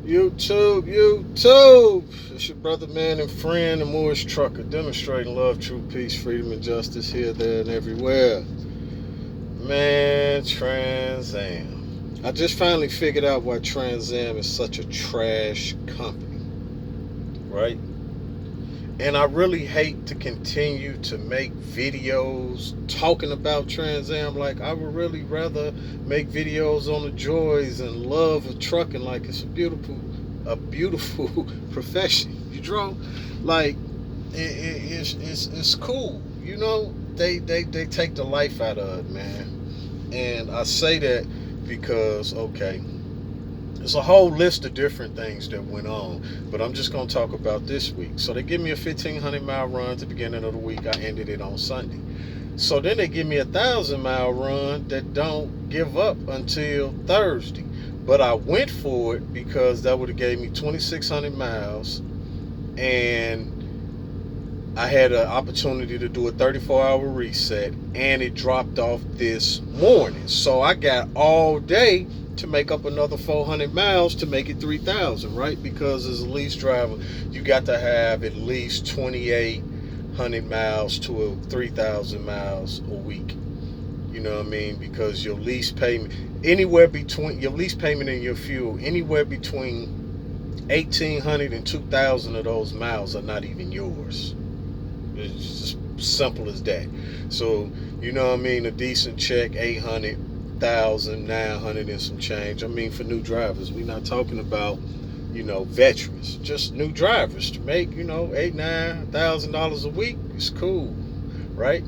YouTube. It's your brother, man, and friend, the Moorish trucker, demonstrating love, true peace, freedom, and justice here, there, and everywhere. Man, Trans Am. I just finally figured out why Trans Am is such a trash company, right? And I really hate to continue to make videos talking about Trans Am. Like, I would really rather make videos on the joys and love of trucking. Like, it's a beautiful profession. You know, like it's cool. You know, they take the life out of it, man. And I say that because there's a whole list of different things that went on, but I'm just going to talk about this week. So they give me a 1,500-mile run at the beginning of the week. I ended it on Sunday. So then they give me a 1,000-mile run that don't give up until Thursday. But I went for it because that would have gave me 2,600 miles, and I had an opportunity to do a 34-hour reset, and it dropped off this morning. So I got all day to make up another 400 miles to make it 3,000, right? Because as a lease driver, you got to have at least 2,800 miles to 3,000 miles a week. You know what I mean? Because your lease payment, your lease payment and your fuel, anywhere between 1,800 and 2,000 of those miles are not even yours. It's just simple as that. So, you know what I mean? A decent check, 800, 1,000, 900 and some change. I mean, for new drivers, we're not talking about, veterans, just new drivers to make, $8,000-9,000 a week. It's cool, right?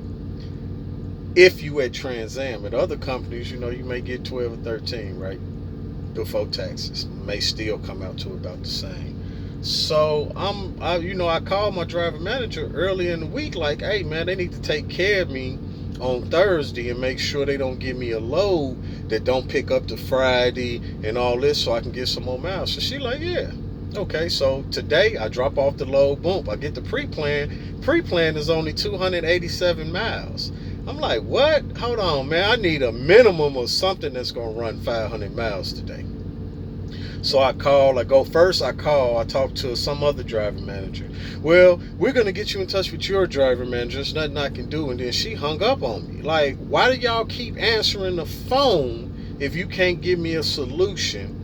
If you at Trans Am. At other companies, you may get 12 or 13, right? Before taxes. May still come out to about the same. So I called my driver manager early in the week, like, hey man, they need to take care of me on Thursday and make sure they don't give me a load that don't pick up to Friday and all this, so I can get some more miles. So she like, yeah. Okay, so today I drop off the load, boom, I get the pre-plan. Pre-plan is only 287 miles. I'm like, what? Hold on, man. I need a minimum of something that's going to run 500 miles today. So I talk to some other driver manager. Well, we're going to get you in touch with your driver manager. There's nothing I can do. And then she hung up on me. Like, why do y'all keep answering the phone if you can't give me a solution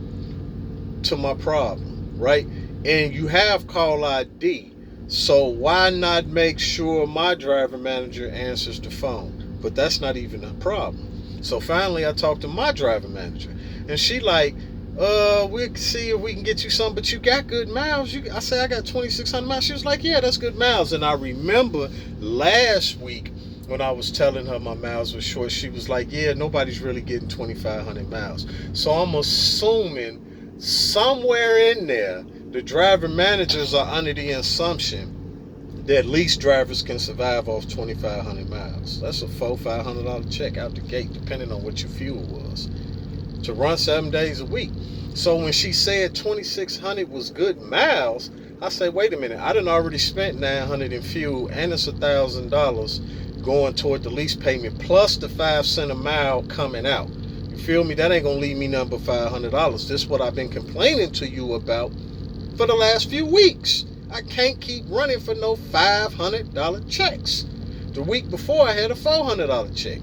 to my problem, right? And you have call ID. So why not make sure my driver manager answers the phone? But that's not even a problem. So finally I talked to my driver manager. And she like, we'll see if we can get you some, but you got good miles. I say I got 2,600 miles. She was like, yeah, that's good miles. And I remember last week when I was telling her my miles were short, she was like, yeah, nobody's really getting 2,500 miles. So I'm assuming somewhere in there, the driver managers are under the assumption that lease drivers can survive off 2,500 miles. That's a $400-500 check out the gate, depending on what your fuel was, to run 7 days a week. So when she said 2,600 was good miles, I said, wait a minute, I done already spent 900 in fuel, and it's $1,000 going toward the lease payment, plus the 5 cents a mile coming out. You feel me? That ain't gonna leave me nothing but $500. This is what I've been complaining to you about for the last few weeks. I can't keep running for no $500 checks. The week before I had a $400 check.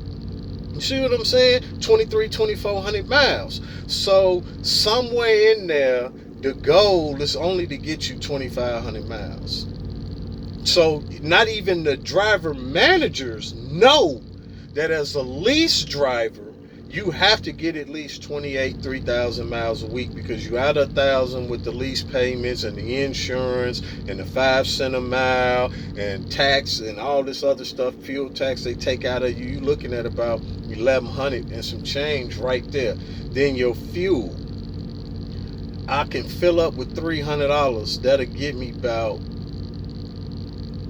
You see what I'm saying? 2,400 miles. So somewhere in there, the goal is only to get you 2,500 miles. So not even the driver managers know that as a lease driver, you have to get at least 3,000 miles a week, because you out 1,000 with the lease payments and the insurance and the 5 cents a mile and tax and all this other stuff, fuel tax they take out of you. You're looking at about 1,100 and some change right there. Then your fuel, I can fill up with $300. That'll get me about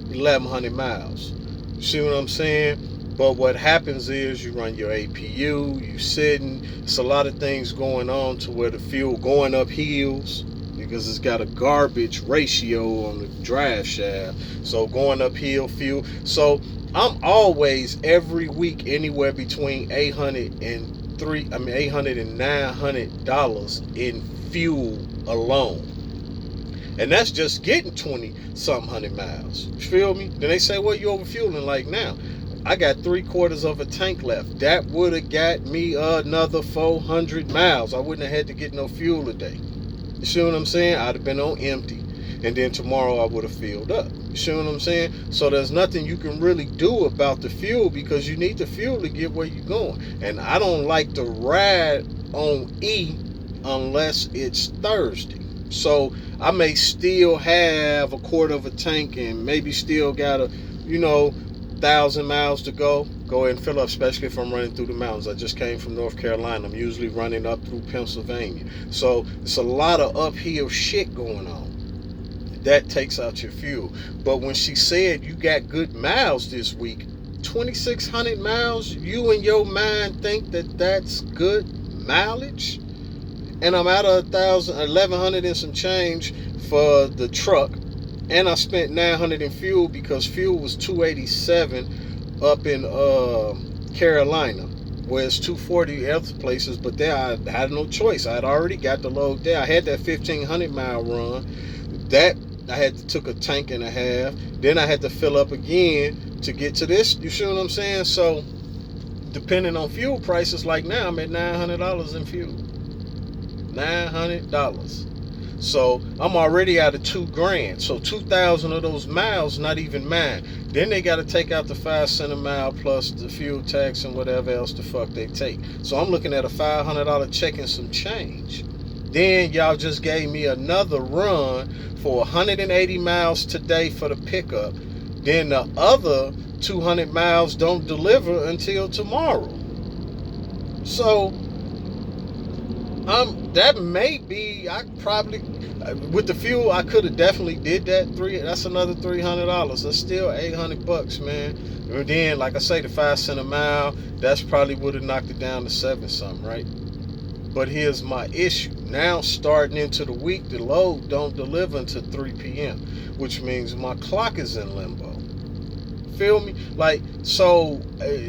1,100 miles. You see what I'm saying? But what happens is you run your APU, you sitting. It's a lot of things going on to where the fuel going up hills, because it's got a garbage ratio on the drive shaft. So going uphill fuel. So I'm always every week anywhere between $800 and $900 in fuel alone. And that's just getting 20 some hundred miles. You feel me? Then they say, well, you overfueling. Like, now, I got 3/4 of a tank left. That would have got me another 400 miles. I wouldn't have had to get no fuel today. You see what I'm saying? I'd have been on empty. And then tomorrow I would have filled up. You see what I'm saying? So there's nothing you can really do about the fuel, because you need the fuel to get where you're going. And I don't like to ride on E unless it's Thursday. So I may still have 1/4 of a tank and maybe still got 1,000 miles to go. Go ahead and fill up, especially if I'm running through the mountains. I just came from North Carolina. I'm usually running up through Pennsylvania. So it's a lot of uphill shit going on. That takes out your fuel. But when she said you got good miles this week, 2,600 miles, you in your mind think that that's good mileage? And I'm out of 1,100 and some change for the truck. And I spent 900 in fuel, because fuel was $287 up in Carolina, where it's $240 other places. But there I had no choice. I had already got the load there. I had that 1,500 mile run. That I had to took a tank and a half. Then I had to fill up again to get to this. You see what I'm saying? So depending on fuel prices, like now I'm at $900 in fuel. $900. So I'm already out of $2,000. So 2,000 of those miles not even mine. Then they got to take out the 5 cents a mile plus the fuel tax and whatever else the fuck they take. So I'm looking at a $500 check and some change. Then y'all just gave me another run for 180 miles today for the pickup. Then the other 200 miles don't deliver until tomorrow. So that may be, I probably, with the fuel, I could have definitely did that. That's another $300. That's still $800, man. And then, like I say, the 5 cents a mile, that's probably would have knocked it down to 7 something, right? But here's my issue. Now, starting into the week, the load don't deliver until 3 p.m., which means my clock is in limbo. Feel me? Like, so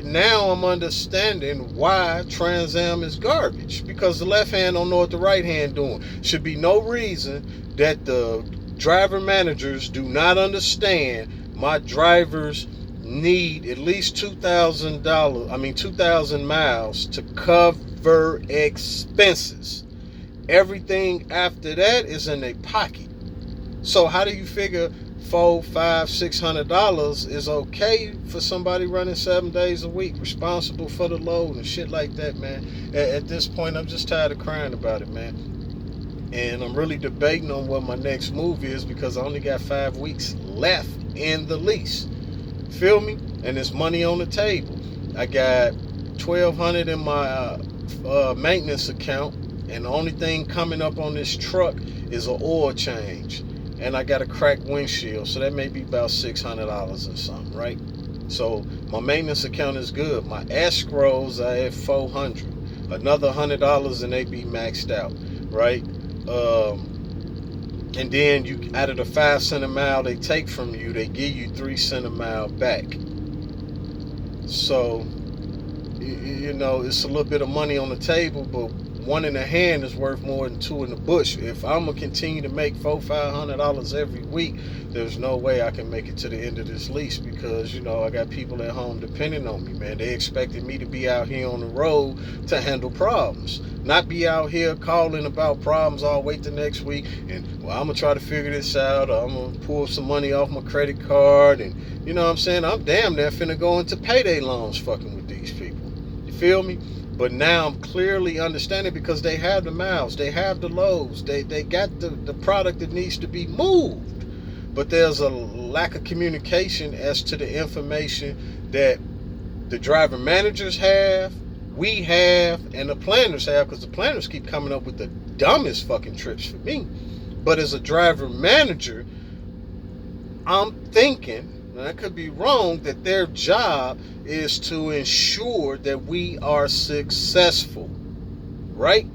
now I'm understanding why Trans Am is garbage, because the left hand don't know what the right hand doing. Should be no reason that the driver managers do not understand my drivers need at least $2,000, 2,000 miles to cover expenses. Everything after that is in their pocket. So how do you figure $400, $500, $600 is okay for somebody running 7 days a week, responsible for the load and shit like that, man? At this point, I'm just tired of crying about it, man. And I'm really debating on what my next move is, because I only got 5 weeks left in the lease. Feel me? And there's money on the table. I got $1,200 in my maintenance account, and the only thing coming up on this truck is an oil change. And I got a cracked windshield, so that may be about $600 or something, right? So my maintenance account is good. My escrows are at $400. Another $100 and they be maxed out, right? And then you, out of the 5 cents a mile they take from you, they give you 3 cents a mile back. So it's a little bit of money on the table, but one in the hand is worth more than two in the bush. If I'm gonna continue to make $400-500 every week, there's no way I can make it to the end of this lease, because I got people at home depending on me, man. They expected me to be out here on the road to handle problems, not be out here calling about problems. I'll wait the next week and I'm gonna try to figure this out, or I'm gonna pull some money off my credit card, and you know what I'm saying, I'm damn near finna go into payday loans fucking with these people. You feel me? But now I'm clearly understanding, because they have the miles, they have the loads, they got the product that needs to be moved. But there's a lack of communication as to the information that the driver managers have, we have, and the planners have, because the planners keep coming up with the dumbest fucking trips for me. But as a driver manager, I'm thinking, and I could be wrong, that their job is to ensure that we are successful, right?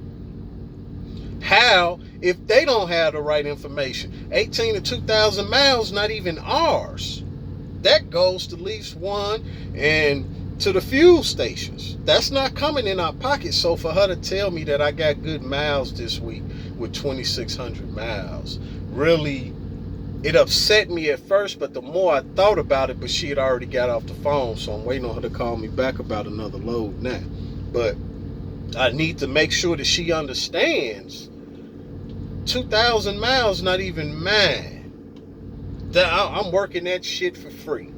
How, if they don't have the right information? 18 to 2,000 miles, not even ours. That goes to lease one, and to the fuel stations. That's not coming in our pocket. So for her to tell me that I got good miles this week with 2,600 miles, really, it upset me at first, but the more I thought about it, but she had already got off the phone, so I'm waiting on her to call me back about another load now. But I need to make sure that she understands 2,000 miles not even mine. That I'm working that shit for free.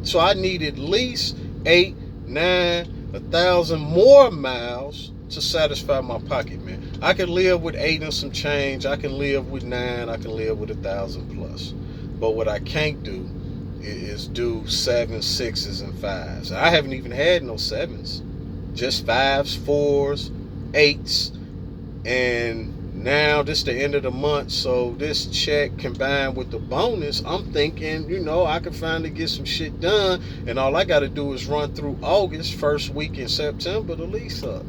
So I need at least 8, 9, 1,000 more miles to satisfy my pocket, man. I can live with 8 and some change. I can live with 9. I can live with 1,000 plus. But what I can't do is do 7, 6s, and 5s. I haven't even had no 7s. Just 5s, 4s, 8s. And now this is the end of the month, so this check combined with the bonus, I'm thinking, I can finally get some shit done, and all I got to do is run through August, first week in September, the lease up.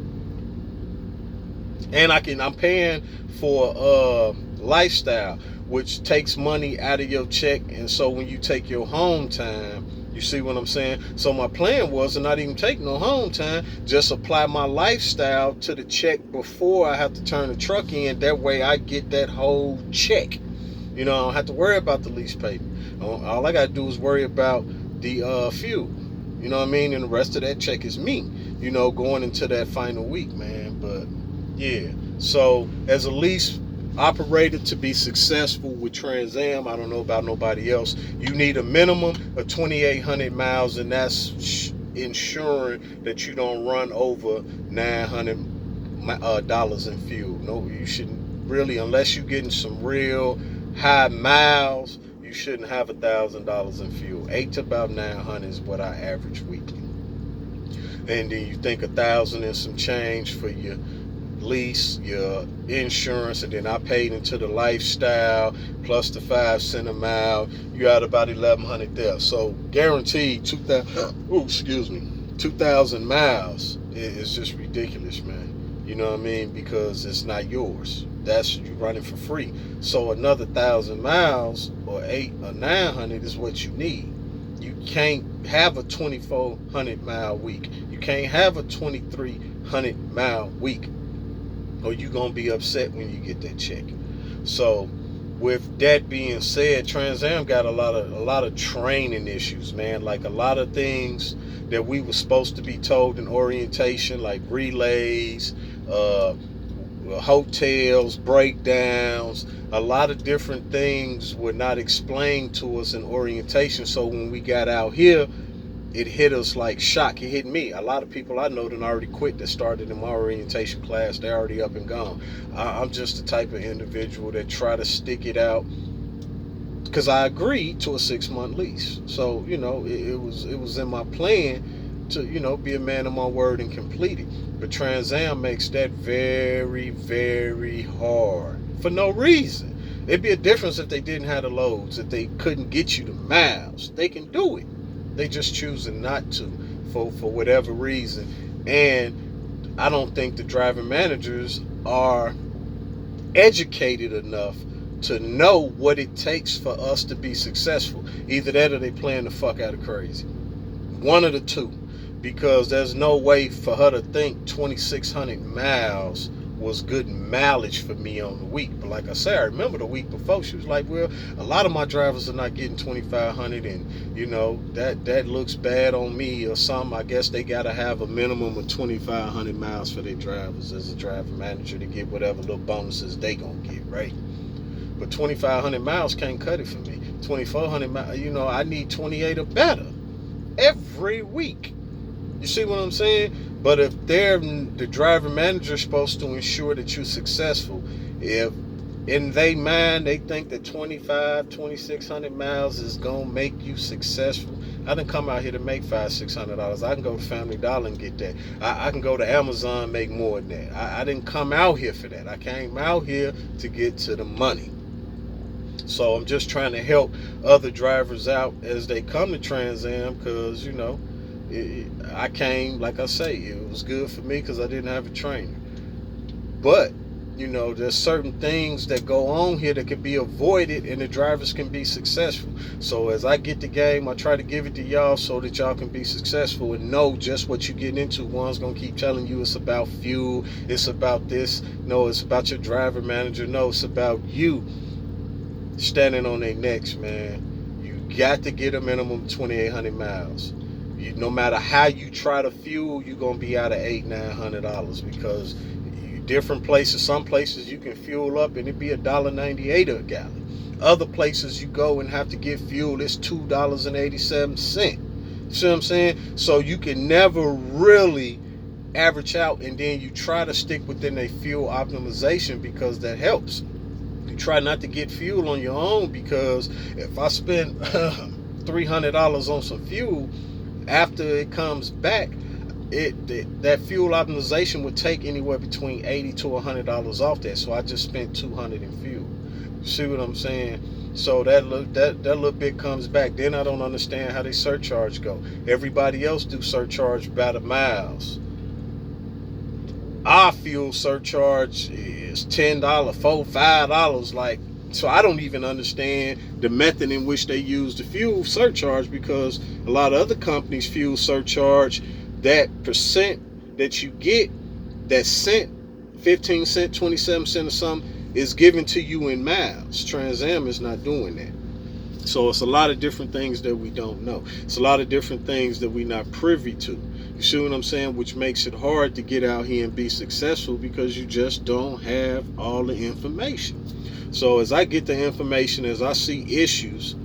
And I'm paying for lifestyle, which takes money out of your check, and so when you take your home time, you see what I'm saying? So my plan was to not even take no home time, just apply my lifestyle to the check before I have to turn the truck in. That way I get that whole check. I don't have to worry about the lease payment. All I got to do is worry about the fuel. You know what I mean? And the rest of that check is me, going into that final week, man. But yeah, so as a lease operator to be successful with Trans Am, I don't know about nobody else, you need a minimum of 2,800 miles, and that's ensuring that you don't run over $900 in fuel. No, you shouldn't really, unless you're getting some real high miles, you shouldn't have $1,000 in fuel. 8 to about 900 is what I average weekly. And then you think 1,000 and some change for your lease, your insurance, and then I paid into the lifestyle plus the 5 cent a mile. You got about 1,100 there. So guaranteed 2,000 miles is just ridiculous, man. You know what I mean? Because it's not yours. That's you running for free. So another 1,000 miles or 8 or 900 is what you need. You can't have a 2,400 mile week. You can't have a 2,300 mile week, or you're going to be upset when you get that check. So with that being said, Trans Am got a lot of training issues, man. Like a lot of things that we were supposed to be told in orientation, like relays, hotels, breakdowns, a lot of different things were not explained to us in orientation. So when we got out here, it hit us like shock. It hit me. A lot of people I know that already quit that started in my orientation class. They're already up and gone. I'm just the type of individual that try to stick it out because I agreed to a 6-month lease. So, it was in my plan to, be a man of my word and complete it. But Trans Am makes that very, very hard for no reason. It'd be a difference if they didn't have the loads, if they couldn't get you the miles. They can do it. They just choosing not to for whatever reason. And I don't think the driving managers are educated enough to know what it takes for us to be successful. Either that or they playing the fuck out of crazy. One of the two. Because there's no way for her to think 2,600 miles was good mileage for me on the week. But like I said, I remember the week before, she was like, well, a lot of my drivers are not getting 2,500, and that looks bad on me or something. I guess they got to have a minimum of 2,500 miles for their drivers as a driver manager to get whatever little bonuses they gonna get, right? But 2,500 miles can't cut it for me. 2,400 miles, I need 28 or better every week. You see what I'm saying? But if they're the driver manager is supposed to ensure that you're successful, if in their mind they think that 2,600 miles is gonna make you successful, I didn't come out here to make $500-$600. I can go to Family Dollar and get that. I can go to Amazon and make more than that. I didn't come out here for that. I came out here to get to the money. So I'm just trying to help other drivers out as they come to Trans Am, because I came, like I say, it was good for me because I didn't have a trainer. But There's certain things that go on here that can be avoided and the drivers can be successful. So as I get the game, I try to give it to y'all so that y'all can be successful and know just what you're getting into. One's going to keep telling you it's about fuel, it's about this. No, it's about your driver manager. No, it's about you standing on their necks, man. You got to get a minimum 2,800 miles. No matter how you try to fuel, you're going to be out of $800-900 because different places, some places you can fuel up and it'd be $1.98 a gallon. Other places you go and have to get fuel, it's $2.87. See what I'm saying? So you can never really average out, and then you try to stick within a fuel optimization because that helps. You try not to get fuel on your own, because if I spend $300 on some fuel, after it comes back, that fuel optimization would take anywhere between $80 to $100 off that. So I just spent $200 in fuel. You see what I'm saying? So that little bit comes back. Then I don't understand how they surcharge go. Everybody else do surcharge by the miles. Our fuel surcharge is $10, $4, $5. Like, so I don't even understand the method in which they use the fuel surcharge, because a lot of other companies fuel surcharge that percent that you get, that cent, 15 cent, 27 cent or something, is given to you in miles. Trans Am is not doing that. So it's a lot of different things that we don't know. It's a lot of different things that we're not privy to. You see what I'm saying? Which makes it hard to get out here and be successful, because you just don't have all the information. So as I get the information, as I see issues,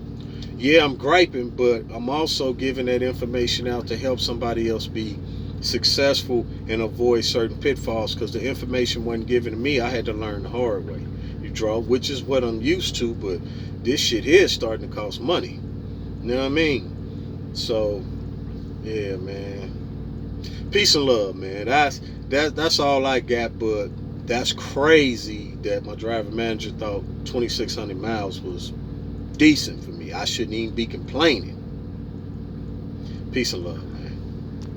yeah, I'm griping, but I'm also giving that information out to help somebody else be successful and avoid certain pitfalls, because the information wasn't given to me. I had to learn the hard way. Which is what I'm used to, but this shit here is starting to cost money. You know what I mean? So, yeah, man. Peace and love, man. That's all I got, but that's crazy that my driver manager thought 2,600 miles was decent for me. I shouldn't even be complaining. Peace and love, man.